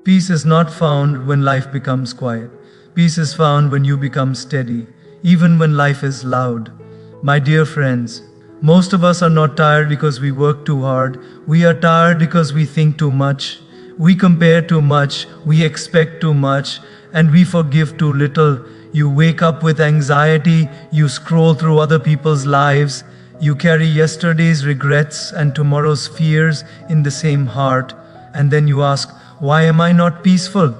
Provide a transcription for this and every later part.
Peace is not found when life becomes quiet. Peace is found when you become steady, even when life is loud. My dear friends, most of us are not tired because we work too hard. We are tired because we think too much. We compare too much. We expect too much. And we forgive too little. You wake up with anxiety. You scroll through other people's lives. You carry yesterday's regrets and tomorrow's fears in the same heart. And then you ask, why am I not peaceful?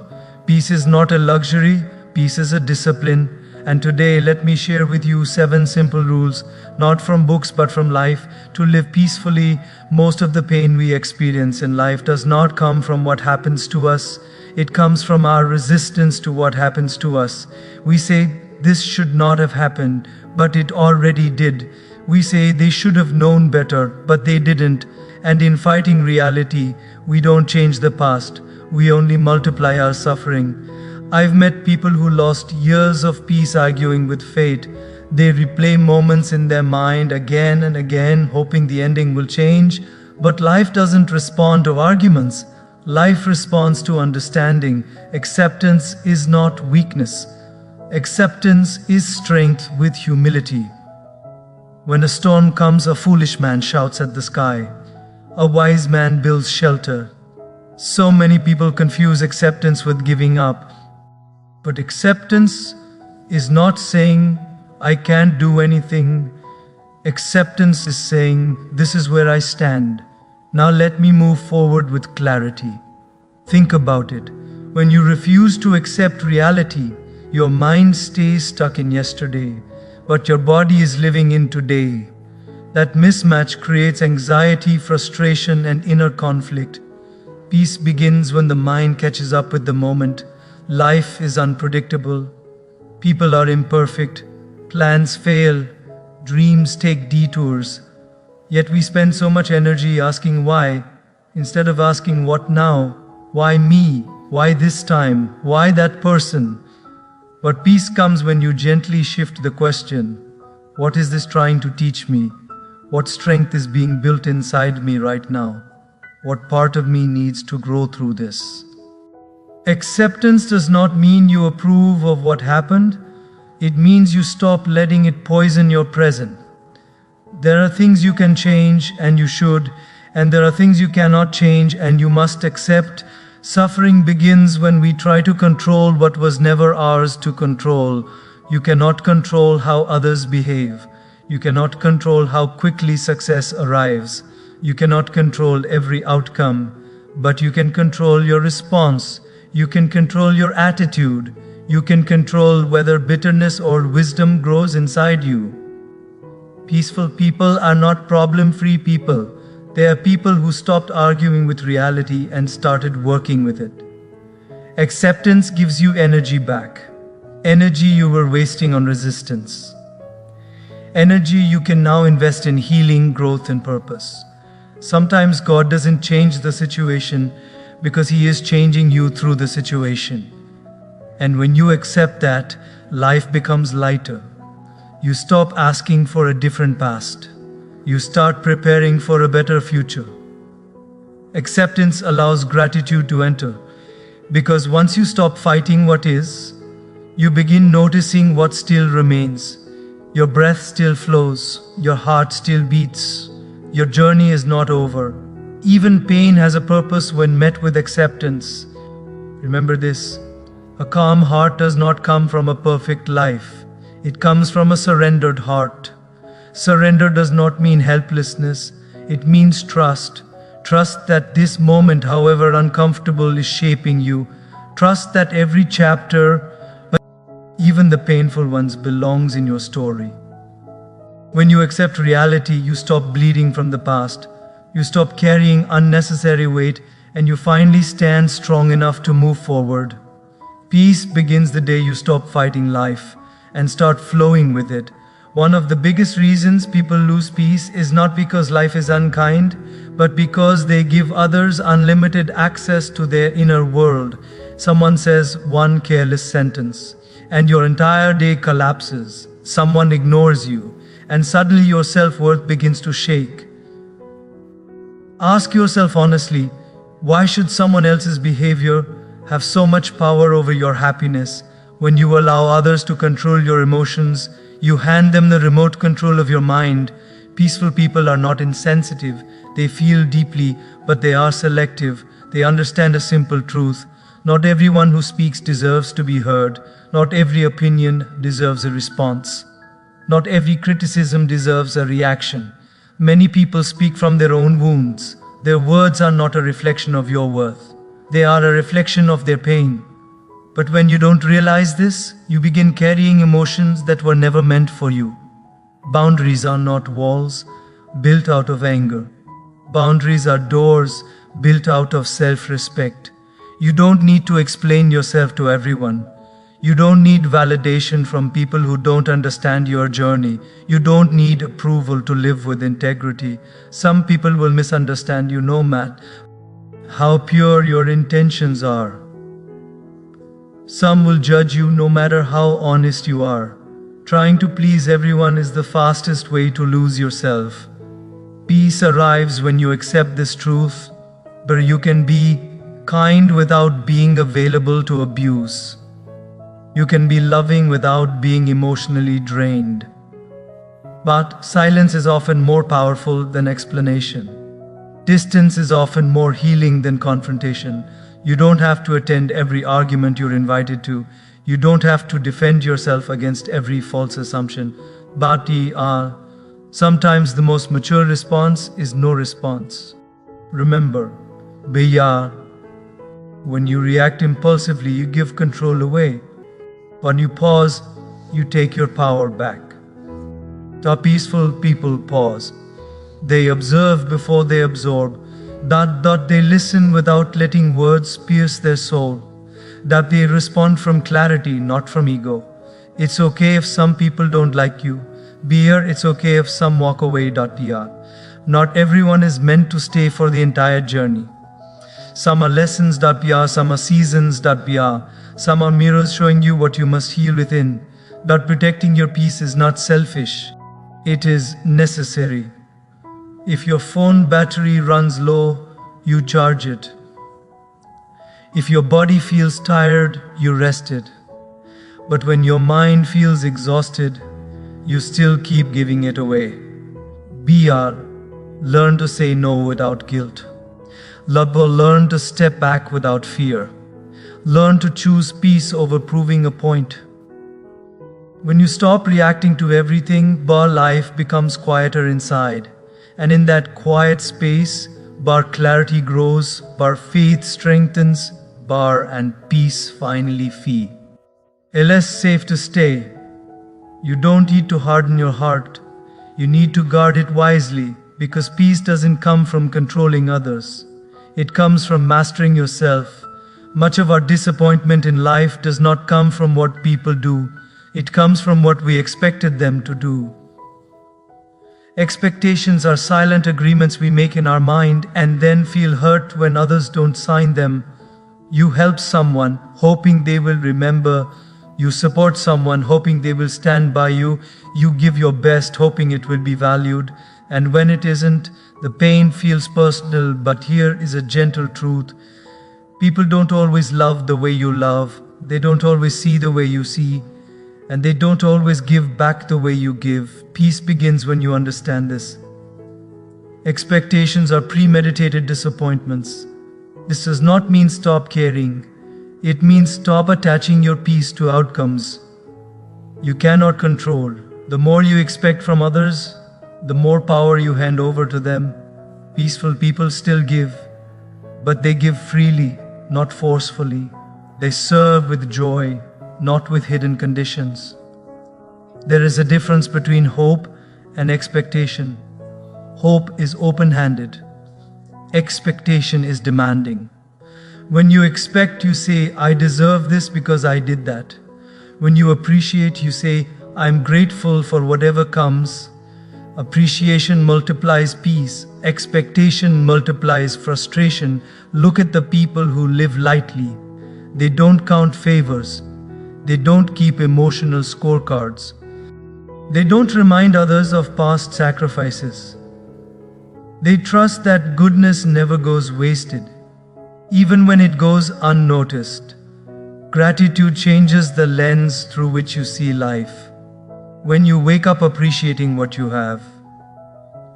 Peace is not a luxury, peace is a discipline. And today let me share with you 7 simple rules, not from books but from life, to live peacefully. Most of the pain we experience in life does not come from what happens to us. It comes from our resistance to what happens to us. We say, this should not have happened, but it already did. We say they should have known better, but they didn't. And in fighting reality, we don't change the past. We only multiply our suffering. I've met people who lost years of peace arguing with fate. They replay moments in their mind again and again, hoping the ending will change. But life doesn't respond to arguments. Life responds to understanding. Acceptance is not weakness. Acceptance is strength with humility. When a storm comes, a foolish man shouts at the sky. A wise man builds shelter. So many people confuse acceptance with giving up. But acceptance is not saying, I can't do anything. Acceptance is saying, this is where I stand. Now let me move forward with clarity. Think about it. When you refuse to accept reality, your mind stays stuck in yesterday, but your body is living in today. That mismatch creates anxiety, frustration, and inner conflict. Peace begins when the mind catches up with the moment. Life is unpredictable. People are imperfect. Plans fail. Dreams take detours. Yet we spend so much energy asking why, instead of asking what now, why me, why this time, why that person. But peace comes when you gently shift the question, what is this trying to teach me? What strength is being built inside me right now? What part of me needs to grow through this? Acceptance does not mean you approve of what happened. It means you stop letting it poison your present. There are things you can change and you should, and there are things you cannot change and you must accept. Suffering begins when we try to control what was never ours to control. You cannot control how others behave. You cannot control how quickly success arrives. You cannot control every outcome, but you can control your response. You can control your attitude. You can control whether bitterness or wisdom grows inside you. Peaceful people are not problem-free people. They are people who stopped arguing with reality and started working with it. Acceptance gives you energy back. Energy you were wasting on resistance. Energy you can now invest in healing, growth, and purpose. Sometimes God doesn't change the situation because He is changing you through the situation. And when you accept that, life becomes lighter. You stop asking for a different past. You start preparing for a better future. Acceptance allows gratitude to enter, because once you stop fighting what is, you begin noticing what still remains. Your breath still flows, your heart still beats, your journey is not over. Even pain has a purpose when met with acceptance. Remember this, a calm heart does not come from a perfect life. It comes from a surrendered heart. Surrender does not mean helplessness, it means trust. Trust that this moment, however uncomfortable, is shaping you. Trust that every chapter, even the painful ones, belongs in your story. When you accept reality, you stop bleeding from the past. You stop carrying unnecessary weight, and you finally stand strong enough to move forward. Peace begins the day you stop fighting life and start flowing with it. One of the biggest reasons people lose peace is not because life is unkind, but because they give others unlimited access to their inner world. Someone says one careless sentence, and your entire day collapses. Someone ignores you, and suddenly your self-worth begins to shake. Ask yourself honestly, why should someone else's behavior have so much power over your happiness. When you allow others to control your emotions, you hand them the remote control of your mind. Peaceful people are not insensitive. They feel deeply, but they are selective. They understand a simple truth. Not everyone who speaks deserves to be heard. Not every opinion deserves a response. Not every criticism deserves a reaction. Many people speak from their own wounds. Their words are not a reflection of your worth. They are a reflection of their pain. But when you don't realize this, you begin carrying emotions that were never meant for you. Boundaries are not walls built out of anger. Boundaries are doors built out of self-respect. You don't need to explain yourself to everyone. You don't need validation from people who don't understand your journey. You don't need approval to live with integrity. Some people will misunderstand you no matter how pure your intentions are. Some will judge you no matter how honest you are. Trying to please everyone is the fastest way to lose yourself. Peace arrives when you accept this truth, but you can be kind without being available to abuse. You can be loving without being emotionally drained. But silence is often more powerful than explanation. Distance is often more healing than confrontation. You don't have to attend every argument you're invited to. You don't have to defend yourself against every false assumption. But sometimes the most mature response is no response. Remember, when you react impulsively, you give control away. When you pause, you take your power back. The peaceful people pause. They observe before they absorb. That they listen without letting words pierce their soul. That they respond from clarity, not from ego. It's okay if some people don't like you. It's okay if some walk away. Not everyone is meant to stay for the entire journey. Some are lessons. Some are seasons. Some are mirrors showing you what you must heal within. But protecting your peace is not selfish. It is necessary. If your phone battery runs low, you charge it. If your body feels tired, you rest it. But when your mind feels exhausted, you still keep giving it away. Learn to say no without guilt. Learn to step back without fear. Learn to choose peace over proving a point. When you stop reacting to everything, life becomes quieter inside. And in that quiet space, clarity grows, faith strengthens, and peace finally fee. Less safe to stay. You don't need to harden your heart. You need to guard it wisely, because peace doesn't come from controlling others. It comes from mastering yourself. Much of our disappointment in life does not come from what people do. It comes from what we expected them to do. Expectations are silent agreements we make in our mind and then feel hurt when others don't sign them. You help someone, hoping they will remember. You support someone, hoping they will stand by you. You give your best, hoping it will be valued. And when it isn't, the pain feels personal. But here is a gentle truth. People don't always love the way you love. They don't always see the way you see. And they don't always give back the way you give. Peace begins when you understand this. Expectations are premeditated disappointments. This does not mean stop caring. It means stop attaching your peace to outcomes you cannot control. The more you expect from others, the more power you hand over to them. Peaceful people still give, but they give freely, not forcefully. They serve with joy, not with hidden conditions. There is a difference between hope and expectation. Hope is open-handed. Expectation is demanding. When you expect, you say, I deserve this because I did that. When you appreciate, you say, I'm grateful for whatever comes. Appreciation multiplies peace. Expectation multiplies frustration. Look at the people who live lightly. They don't count favors. They don't keep emotional scorecards. They don't remind others of past sacrifices. They trust that goodness never goes wasted. even when it goes unnoticed. Gratitude changes the lens through which you see life. When you wake up appreciating what you have,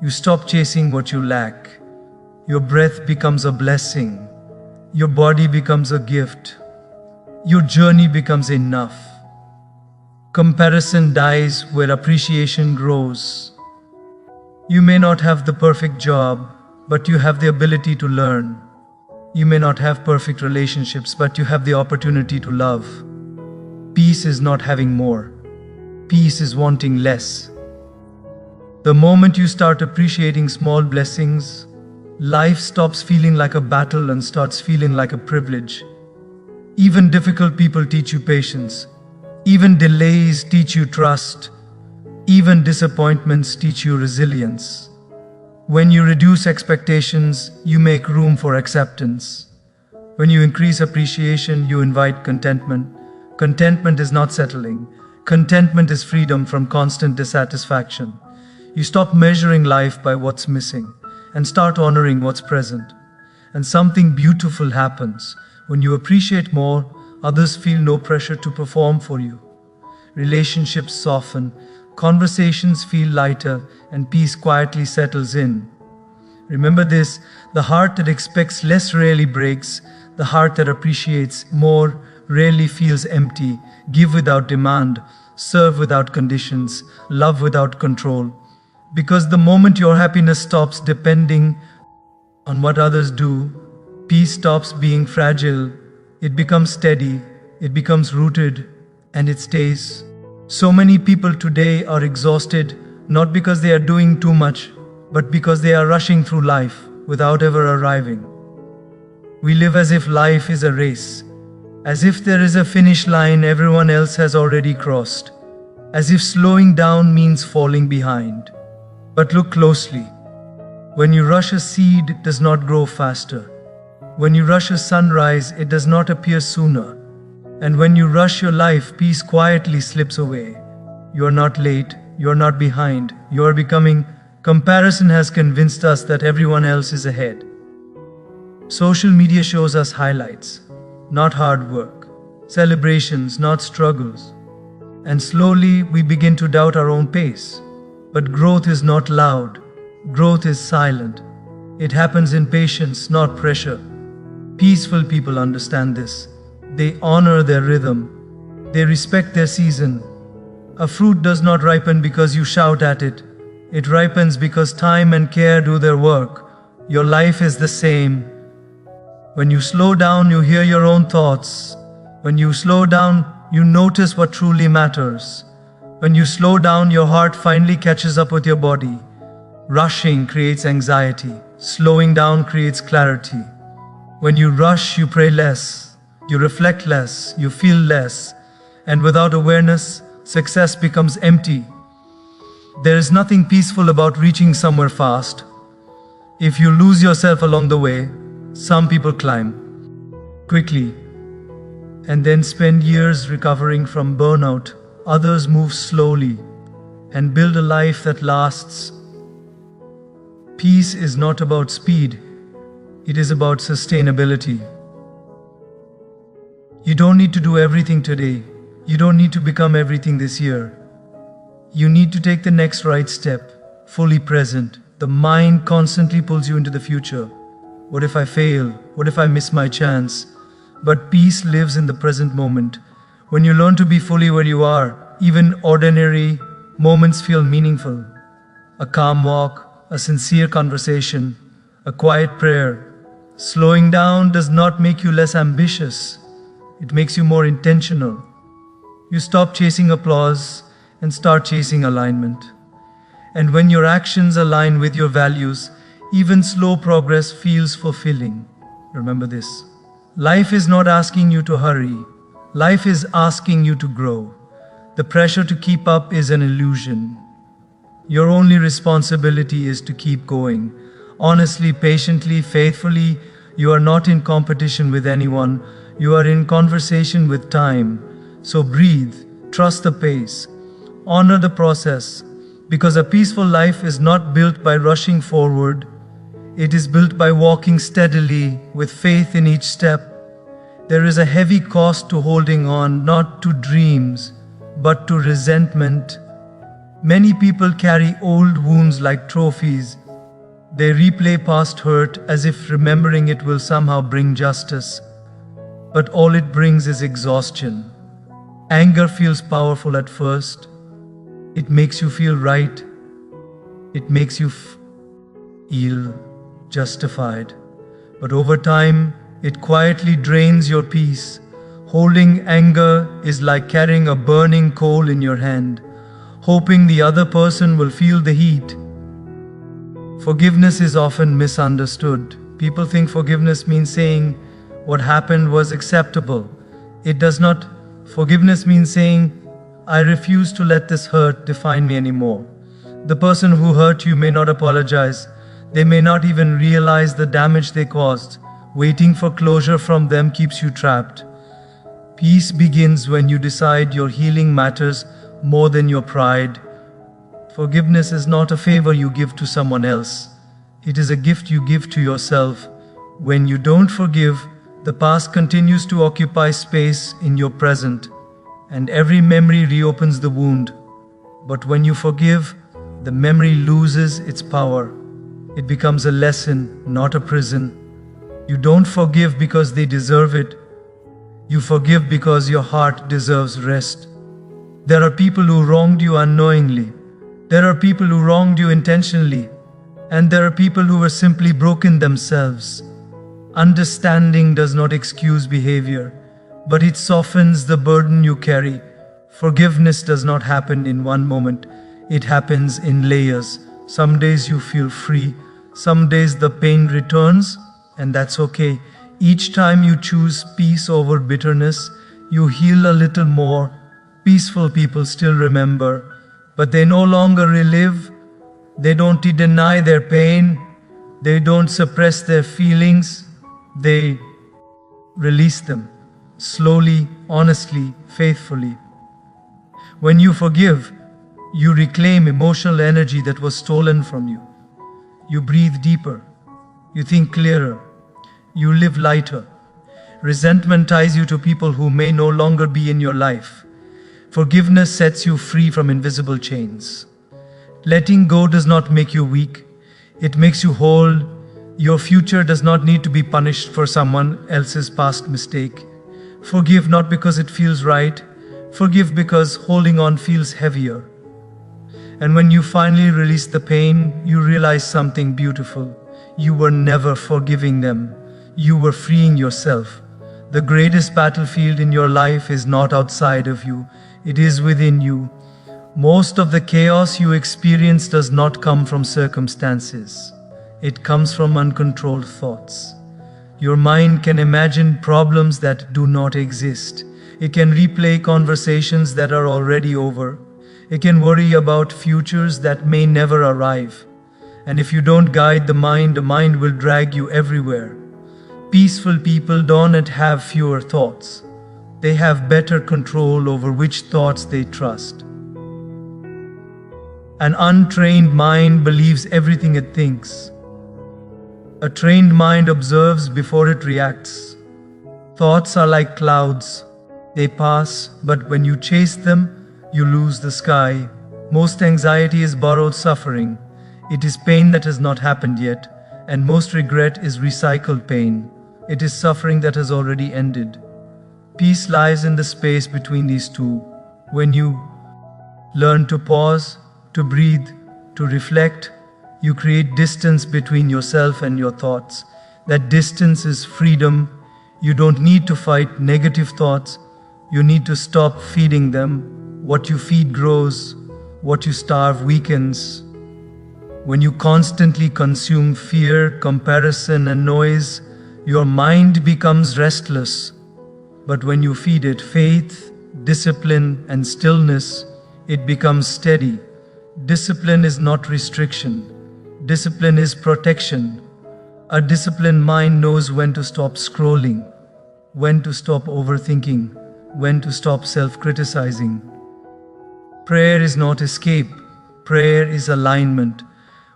you stop chasing what you lack. Your breath becomes a blessing. Your body becomes a gift. Your journey becomes enough. Comparison dies where appreciation grows. You may not have the perfect job, but you have the ability to learn. You may not have perfect relationships, but you have the opportunity to love. Peace is not having more. Peace is wanting less. The moment you start appreciating small blessings, life stops feeling like a battle and starts feeling like a privilege. Even difficult people teach you patience. Even delays teach you trust. Even disappointments teach you resilience. When you reduce expectations, you make room for acceptance. When you increase appreciation, you invite contentment. Contentment is not settling. Contentment is freedom from constant dissatisfaction. You stop measuring life by what's missing and start honoring what's present. And something beautiful happens. When you appreciate more, others feel no pressure to perform for you. Relationships soften, conversations feel lighter, and peace quietly settles in. Remember this: the heart that expects less rarely breaks, the heart that appreciates more rarely feels empty. Give without demand, serve without conditions, love without control. Because the moment your happiness stops depending on what others do, peace stops being fragile, it becomes steady, it becomes rooted, and it stays. So many people today are exhausted, not because they are doing too much, but because they are rushing through life without ever arriving. We live as if life is a race, as if there is a finish line everyone else has already crossed, as if slowing down means falling behind. But look closely. When you rush a seed, it does not grow faster. When you rush a sunrise, it does not appear sooner. And when you rush your life, peace quietly slips away. You are not late, you are not behind, you are becoming. Comparison has convinced us that everyone else is ahead. Social media shows us highlights, not hard work, celebrations, not struggles. And slowly we begin to doubt our own pace. But growth is not loud, growth is silent. It happens in patience, not pressure. Peaceful people understand this. They honor their rhythm. They respect their season. A fruit does not ripen because you shout at it. It ripens because time and care do their work. Your life is the same. When you slow down, you hear your own thoughts. When you slow down, you notice what truly matters. When you slow down, your heart finally catches up with your body. Rushing creates anxiety. Slowing down creates clarity. When you rush, you pray less. You reflect less, you feel less, and without awareness, success becomes empty. There is nothing peaceful about reaching somewhere fast. If you lose yourself along the way, some people climb quickly and then spend years recovering from burnout. Others move slowly and build a life that lasts. Peace is not about speed, it is about sustainability. You don't need to do everything today. You don't need to become everything this year. You need to take the next right step, fully present. The mind constantly pulls you into the future. What if I fail? What if I miss my chance? But peace lives in the present moment. When you learn to be fully where you are, even ordinary moments feel meaningful. A calm walk, a sincere conversation, a quiet prayer. Slowing down does not make you less ambitious. It makes you more intentional. You stop chasing applause and start chasing alignment. And when your actions align with your values, even slow progress feels fulfilling. Remember this. Life is not asking you to hurry. Life is asking you to grow. The pressure to keep up is an illusion. Your only responsibility is to keep going. Honestly, patiently, faithfully. You are not in competition with anyone. You are in conversation with time. So breathe, trust the pace, honor the process, because a peaceful life is not built by rushing forward. It is built by walking steadily, with faith in each step. There is a heavy cost to holding on, not to dreams, but to resentment. Many people carry old wounds like trophies. They replay past hurt as if remembering it will somehow bring justice. But all it brings is exhaustion. Anger feels powerful at first. It makes you feel right. It makes you feel justified. But over time, it quietly drains your peace. Holding anger is like carrying a burning coal in your hand, hoping the other person will feel the heat. Forgiveness is often misunderstood. People think forgiveness means saying what happened was acceptable. It does not. Forgiveness means saying, I refuse to let this hurt define me anymore. The person who hurt you may not apologize. They may not even realize the damage they caused. Waiting for closure from them keeps you trapped. Peace begins when you decide your healing matters more than your pride. Forgiveness is not a favor you give to someone else. It is a gift you give to yourself. When you don't forgive, the past continues to occupy space in your present, and every memory reopens the wound. But when you forgive, the memory loses its power. It becomes a lesson, not a prison. You don't forgive because they deserve it. You forgive because your heart deserves rest. There are people who wronged you unknowingly. There are people who wronged you intentionally. And there are people who were simply broken themselves. Understanding does not excuse behavior, but it softens the burden you carry. Forgiveness does not happen in one moment. It happens in layers. Some days you feel free. Some days the pain returns, and that's okay. Each time you choose peace over bitterness, you heal a little more. Peaceful people still remember, but they no longer relive. They don't deny their pain. They don't suppress their feelings. They release them slowly, honestly, faithfully. When you forgive, you reclaim emotional energy that was stolen from you. You breathe deeper. You think clearer. You live lighter. Resentment ties you to people who may no longer be in your life. Forgiveness sets you free from invisible chains. Letting go does not make you weak. It makes you whole. Your future does not need to be punished for someone else's past mistake. Forgive not because it feels right. Forgive because holding on feels heavier. And when you finally release the pain, you realize something beautiful. You were never forgiving them. You were freeing yourself. The greatest battlefield in your life is not outside of you. It is within you. Most of the chaos you experience does not come from circumstances. It comes from uncontrolled thoughts. Your mind can imagine problems that do not exist. It can replay conversations that are already over. It can worry about futures that may never arrive. And if you don't guide the mind will drag you everywhere. Peaceful people don't have fewer thoughts. They have better control over which thoughts they trust. An untrained mind believes everything it thinks. A trained mind observes before it reacts. Thoughts are like clouds. They pass, but when you chase them, you lose the sky. Most anxiety is borrowed suffering. It is pain that has not happened yet, and most regret is recycled pain. It is suffering that has already ended. Peace lies in the space between these two. When you learn to pause, to breathe, to reflect, you create distance between yourself and your thoughts. That distance is freedom. You don't need to fight negative thoughts. You need to stop feeding them. What you feed grows. What you starve weakens. When you constantly consume fear, comparison, and noise, your mind becomes restless. But when you feed it faith, discipline, and stillness, it becomes steady. Discipline is not restriction. Discipline is protection. A disciplined mind knows when to stop scrolling, when to stop overthinking, when to stop self-criticizing. Prayer is not escape. Prayer is alignment.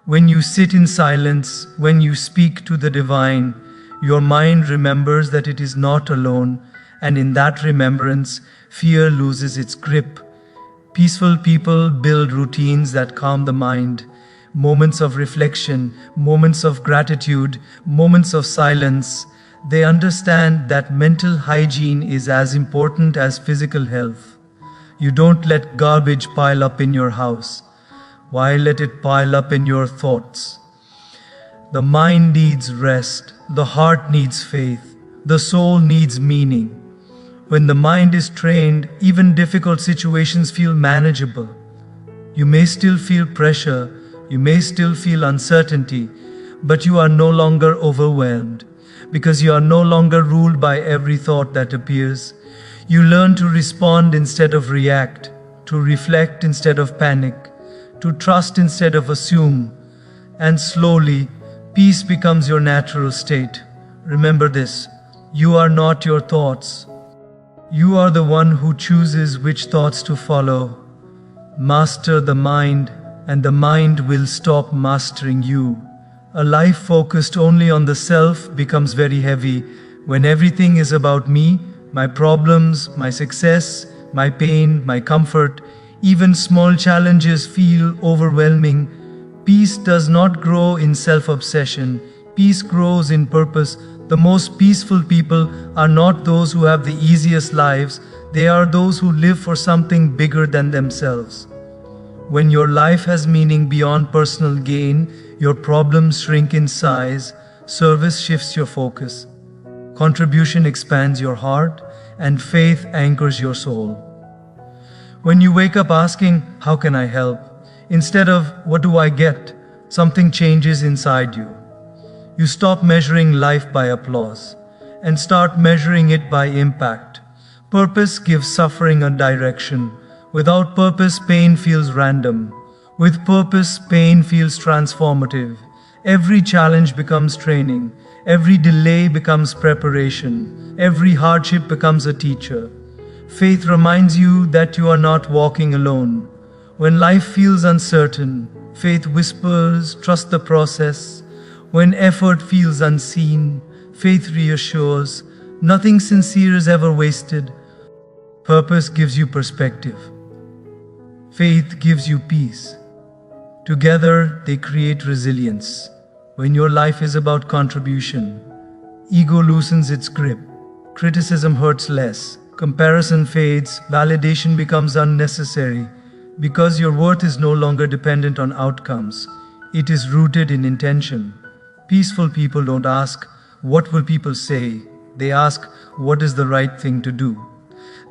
When you sit in silence, when you speak to the divine, your mind remembers that it is not alone, and in that remembrance, fear loses its grip. Peaceful people build routines that calm the mind, moments of reflection, moments of gratitude, moments of silence. They understand that mental hygiene is as important as physical health. You don't let garbage pile up in your house. Why let it pile up in your thoughts? The mind needs rest, the heart needs faith, the soul needs meaning. When the mind is trained, even difficult situations feel manageable. You may still feel pressure, you may still feel uncertainty, but you are no longer overwhelmed because you are no longer ruled by every thought that appears. You learn to respond instead of react, to reflect instead of panic, to trust instead of assume, and slowly, peace becomes your natural state. Remember this, you are not your thoughts. You are the one who chooses which thoughts to follow. Master the mind, and the mind will stop mastering you. A life focused only on the self becomes very heavy when everything is about me, my problems, my success, my pain, my comfort. Even small challenges feel overwhelming. Peace does not grow in self-obsession. Peace grows in purpose. The most peaceful people are not those who have the easiest lives. They are those who live for something bigger than themselves. When your life has meaning beyond personal gain, your problems shrink in size, service shifts your focus, contribution expands your heart, and faith anchors your soul. When you wake up asking, "How can I help?" instead of, "What do I get?" something changes inside you. You stop measuring life by applause and start measuring it by impact. Purpose gives suffering a direction. Without purpose, pain feels random. With purpose, pain feels transformative. Every challenge becomes training. Every delay becomes preparation. Every hardship becomes a teacher. Faith reminds you that you are not walking alone. When life feels uncertain, faith whispers, "Trust the process." When effort feels unseen, faith reassures, "Nothing sincere is ever wasted." Purpose gives you perspective. Faith gives you peace. Together, they create resilience. When your life is about contribution, ego loosens its grip, criticism hurts less, comparison fades, validation becomes unnecessary, because your worth is no longer dependent on outcomes. It is rooted in intention. Peaceful people don't ask, "What will people say?" They ask, "What is the right thing to do?"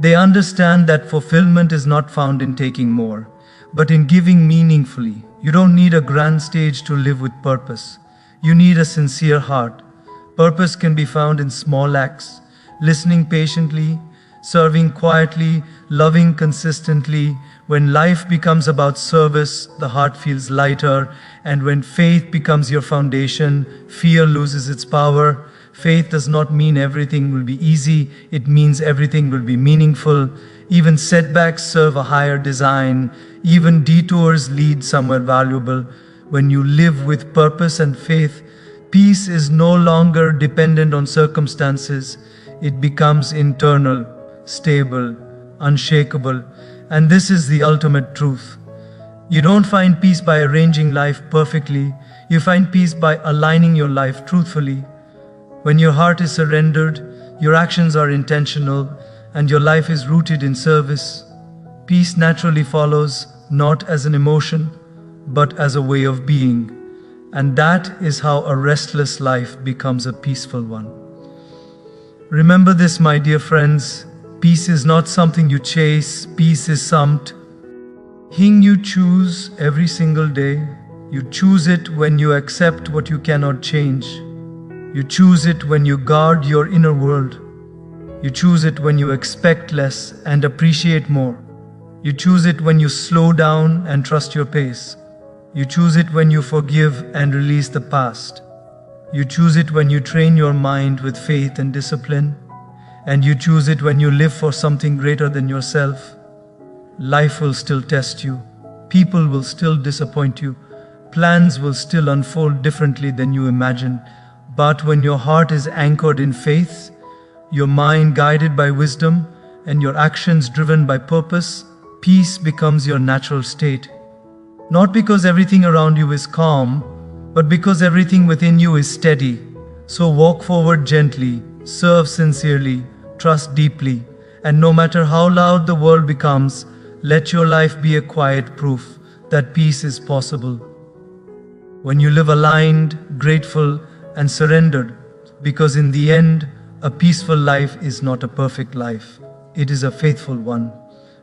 They understand that fulfillment is not found in taking more, but in giving meaningfully. You don't need a grand stage to live with purpose. You need a sincere heart. Purpose can be found in small acts, listening patiently, serving quietly, loving consistently. When life becomes about service, the heart feels lighter, and when faith becomes your foundation, fear loses its power. Faith does not mean everything will be easy, it means everything will be meaningful. Even setbacks serve a higher design, even detours lead somewhere valuable. When you live with purpose and faith, peace is no longer dependent on circumstances. It becomes internal, stable, unshakable, and this is the ultimate truth. You don't find peace by arranging life perfectly, you find peace by aligning your life truthfully. When your heart is surrendered, your actions are intentional, and your life is rooted in service, peace naturally follows, not as an emotion, but as a way of being. And that is how a restless life becomes a peaceful one. Remember this, my dear friends, peace is not something you chase, peace is something you choose every single day. You choose it when you accept what you cannot change. You choose it when you guard your inner world. You choose it when you expect less and appreciate more. You choose it when you slow down and trust your pace. You choose it when you forgive and release the past. You choose it when you train your mind with faith and discipline. And you choose it when you live for something greater than yourself. Life will still test you. People will still disappoint you. Plans will still unfold differently than you imagine, but when your heart is anchored in faith, your mind guided by wisdom, and your actions driven by purpose, peace becomes your natural state. Not because everything around you is calm, but because everything within you is steady. So walk forward gently, serve sincerely, trust deeply, and no matter how loud the world becomes, let your life be a quiet proof that peace is possible. When you live aligned, grateful, and surrendered, because in the end, a peaceful life is not a perfect life, it is a faithful one.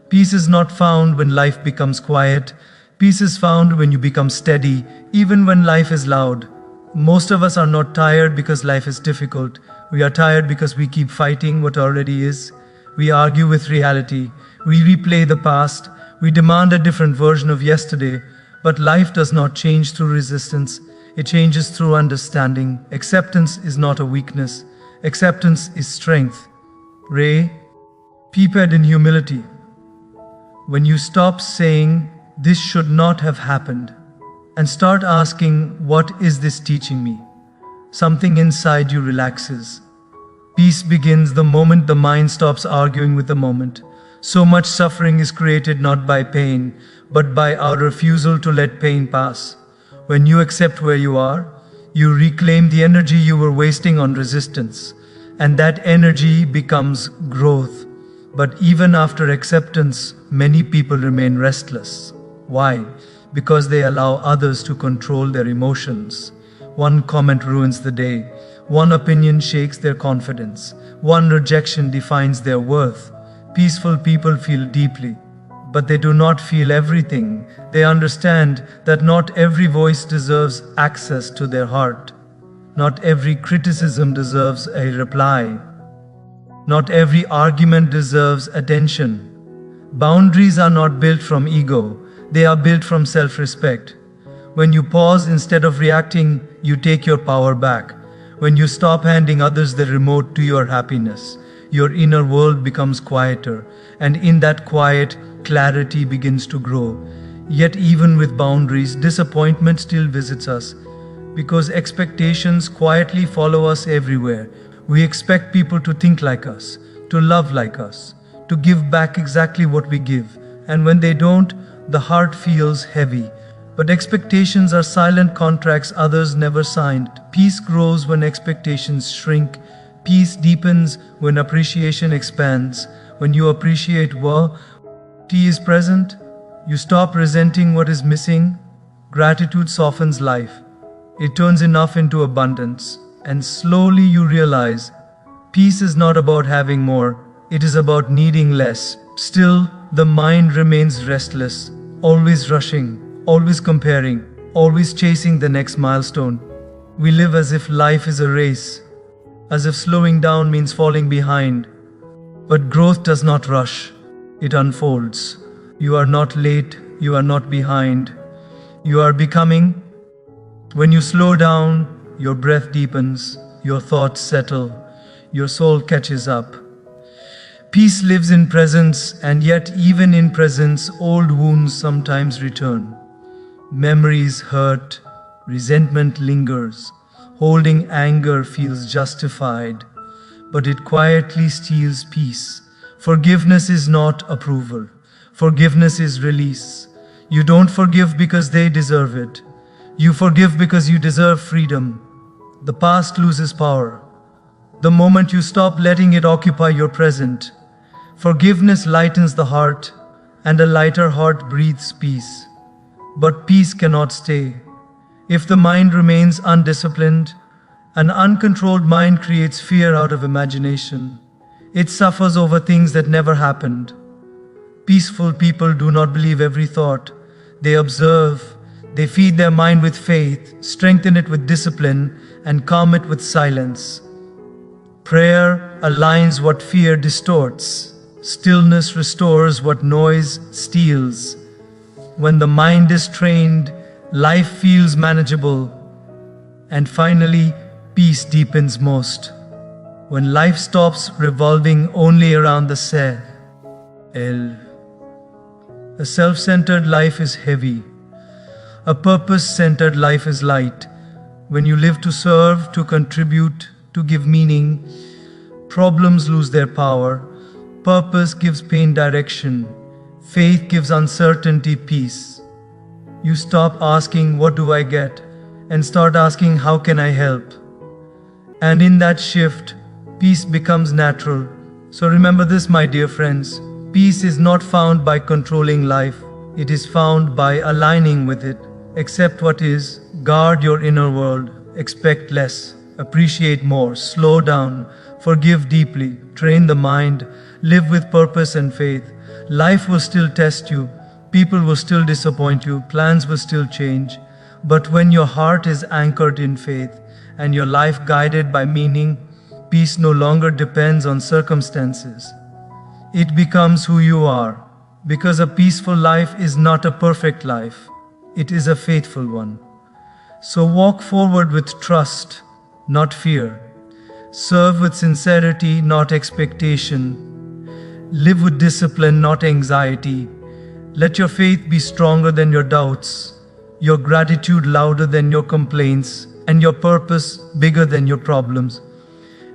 Peace is not found when life becomes quiet. Peace is found when you become steady, even when life is loud. Most of us are not tired because life is difficult. We are tired because we keep fighting what already is. We argue with reality. We replay the past. We demand a different version of yesterday. But life does not change through resistance. It changes through understanding. Acceptance is not a weakness. Acceptance is strength. Ray, peeped in humility. When you stop saying, "This should not have happened," and start asking, "What is this teaching me?" something inside you relaxes. Peace begins the moment the mind stops arguing with the moment. So much suffering is created not by pain, but by our refusal to let pain pass. When you accept where you are, you reclaim the energy you were wasting on resistance, and that energy becomes growth. But even after acceptance, many people remain restless. Why? Because they allow others to control their emotions. One comment ruins the day. One opinion shakes their confidence. One rejection defines their worth. Peaceful people feel deeply, but they do not feel everything. They understand that not every voice deserves access to their heart. Not every criticism deserves a reply. Not every argument deserves attention. Boundaries are not built from ego, they are built from self-respect. When you pause instead of reacting, you take your power back. When you stop handing others the remote to your happiness, your inner world becomes quieter, and in that quiet, clarity begins to grow. Yet even with boundaries, disappointment still visits us, because expectations quietly follow us everywhere. We expect people to think like us, to love like us, to give back exactly what we give, and when they don't, the heart feels heavy. But expectations are silent contracts others never signed. Peace grows when expectations shrink. Peace deepens when appreciation expands. When you appreciate what is present, you stop resenting what is missing. Gratitude softens life. It turns enough into abundance. And slowly you realize, peace is not about having more, it is about needing less. Still, the mind remains restless, always rushing, always comparing, always chasing the next milestone. We live as if life is a race, as if slowing down means falling behind. But growth does not rush, it unfolds. You are not late, you are not behind. You are becoming. When you slow down, your breath deepens, your thoughts settle, your soul catches up. Peace lives in presence, and yet even in presence, old wounds sometimes return. Memories hurt, resentment lingers, holding anger feels justified, but it quietly steals peace. Forgiveness is not approval. Forgiveness is release. You don't forgive because they deserve it. You forgive because you deserve freedom. The past loses power the moment you stop letting it occupy your present. Forgiveness lightens the heart, and a lighter heart breathes peace. But peace cannot stay. If the mind remains undisciplined, an uncontrolled mind creates fear out of imagination. It suffers over things that never happened. Peaceful people do not believe every thought. They observe. They feed their mind with faith, strengthen it with discipline, and calm it with silence. Prayer aligns what fear distorts. Stillness restores what noise steals. When the mind is trained, life feels manageable. And finally, peace deepens most. When life stops revolving only around the self. A self-centered life is heavy. A purpose-centered life is light. When you live to serve, to contribute, to give meaning, problems lose their power. Purpose gives pain direction. Faith gives uncertainty peace. You stop asking, "What do I get?" and start asking, "How can I help?" And in that shift, peace becomes natural. So remember this, my dear friends. Peace is not found by controlling life. It is found by aligning with it. Accept what is, guard your inner world, expect less, appreciate more, slow down, forgive deeply, train the mind, live with purpose and faith. Life will still test you, people will still disappoint you, plans will still change. But when your heart is anchored in faith and your life guided by meaning, peace no longer depends on circumstances. It becomes who you are, because a peaceful life is not a perfect life. It is a faithful one. So walk forward with trust, not fear. Serve with sincerity, not expectation. Live with discipline, not anxiety. Let your faith be stronger than your doubts, your gratitude louder than your complaints, and your purpose bigger than your problems.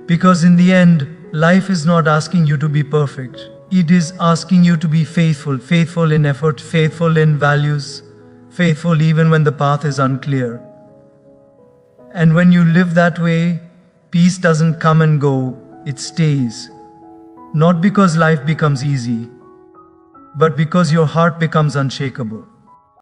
Because in the end, life is not asking you to be perfect. It is asking you to be faithful, faithful in effort, faithful in values, faithful even when the path is unclear. And when you live that way, peace doesn't come and go, it stays. Not because life becomes easy, but because your heart becomes unshakable.